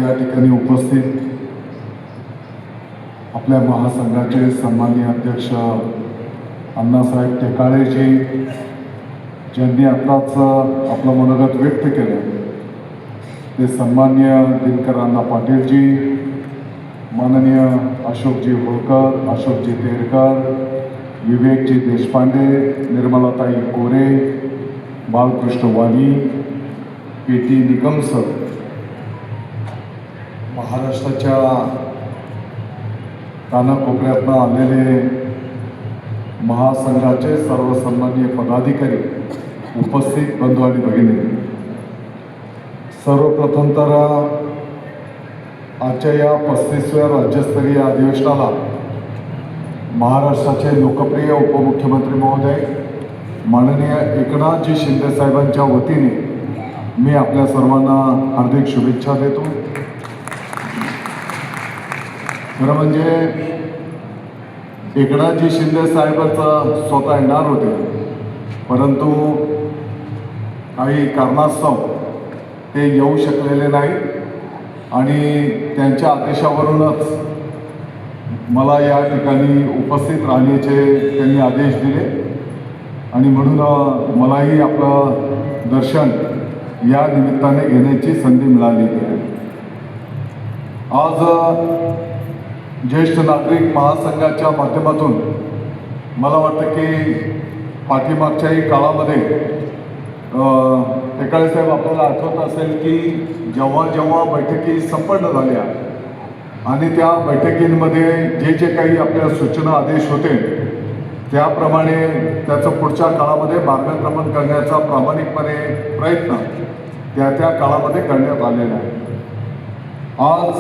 या ठिकाणी उपस्थित आपल्या महासंघाचे सन्माननीय अध्यक्ष अण्णासाहेब टेकाळेजी, ज्यांनी आत्ताच आपलं मनोगत व्यक्त केलं, ते सन्माननीय दिनकर अण्णा पाटीलजी, माननीय अशोकजी होळकर, अशोकजी तेरकर, विवेकजी देशपांडे, निर्मलाताई कोरे, बालकृष्ण वाणी, PT निकम सर, महाराष्ट्राच्या कानाकोपऱ्यातून आलेले महासंघाचे सर्व सन्माननीय पदाधिकारी, उपस्थित बंधू आणि भगिनी, सर्वप्रथम तर आजच्या या 35व्या राज्यस्तरीय अधिवेशनाला महाराष्ट्राचे लोकप्रिय उपमुख्यमंत्री महोदय माननीय एकनाथजी शिंदे साहेबांच्या वतीने मी आपल्या सर्वांना हार्दिक शुभेच्छा देतो. खरं म्हणजे एकनाथजी शिंदे साहेबांचा स्वतः येणार होते, परंतु काही कारणास्तव ते येऊ शकलेले नाही आणि त्यांच्या आदेशावरूनच मला या ठिकाणी उपस्थित राहण्याचे त्यांनी आदेश दिले आणि म्हणून मलाही आपलं दर्शन या निमित्ताने घेण्याची संधी मिळाली. आज ज्येष्ठ नागरिक महासंघाच्या माध्यमातून मला वाटतं की पाठीमागच्याही काळामध्ये टेकाळे साहेब आपल्याला आठवत असेल की जेव्हा बैठकी संपन्न झाल्या आणि त्या बैठकींमध्ये जे काही आपल्या सूचना आदेश होते त्याप्रमाणे त्याचं पुढच्या काळामध्ये मार्गक्रमण करण्याचा प्रामाणिकपणे प्रयत्न त्या काळामध्ये करण्यात आलेला आहे. आज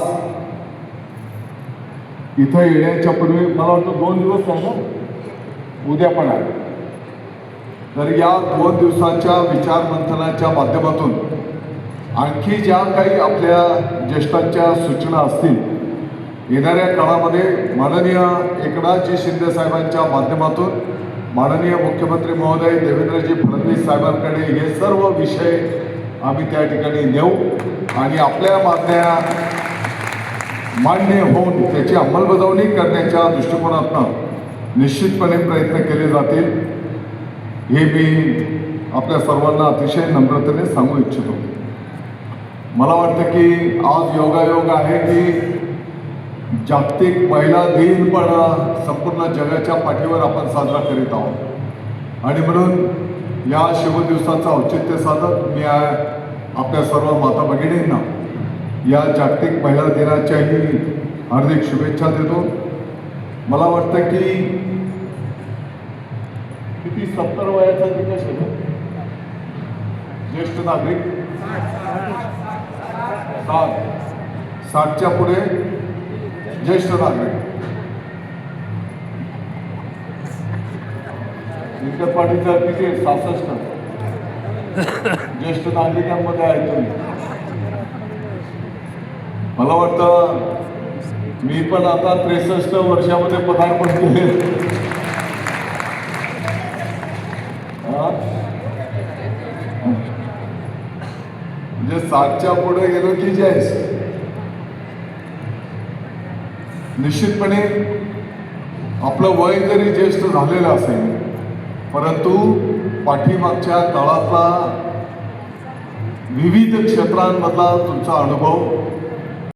इथं येण्याच्या पूर्वी मला वाटतं 2 दिवस आहे ना, उद्या पण आहे. तर या 2 दिवसाच्या विचारमंथनाच्या माध्यमातून आणखी ज्या काही आपल्या ज्येष्ठांच्या सूचना असतील येणाऱ्या काळामध्ये माननीय एकनाथजी शिंदे साहेबांच्या माध्यमातून माननीय मुख्यमंत्री महोदय देवेंद्रजी फडणवीस साहेबांकडे हे सर्व विषय आम्ही त्या ठिकाणी नेऊ आणि आपल्या मागण्या मान्य होऊन त्याची अंमलबजावणी करण्याच्या दृष्टिकोनातून निश्चितपणे प्रयत्न केले जातील, हे मी आपल्या सर्वांना अतिशय नम्रतेने सांगू इच्छितो. मला वाटतं की आज योगायोग आहे की जागतिक महिला दिन पण संपूर्ण जगाच्या पाठीवर आपण साजरा करीत आहोत आणि म्हणून या शिवदिवसाचं औचित्य साधत मी आपल्या सर्व माता भगिनींना या जागतिक महिला दिनाच्याही हार्दिक शुभेच्छा देतो. मला वाटतं की किती 70 वयाचा निकष आहे ज्येष्ठ नागरिक, 60च्या पुढे ज्येष्ठ नागरिक. दिनकर पाटीलचा किती 66 ज्येष्ठ नागरिकांमध्ये आहे तुम्ही. मला वाटतं मी पण आता 63 वर्षामध्ये पदार्पण केले. म्हणजे 60च्या पुढे गेलो की ज्येष्ठ. निश्चितपणे आपलं वय जरी ज्येष्ठ झालेलं असेल, परंतु पाठीमागच्या काळातला विविध क्षेत्रांमधला तुमचा अनुभव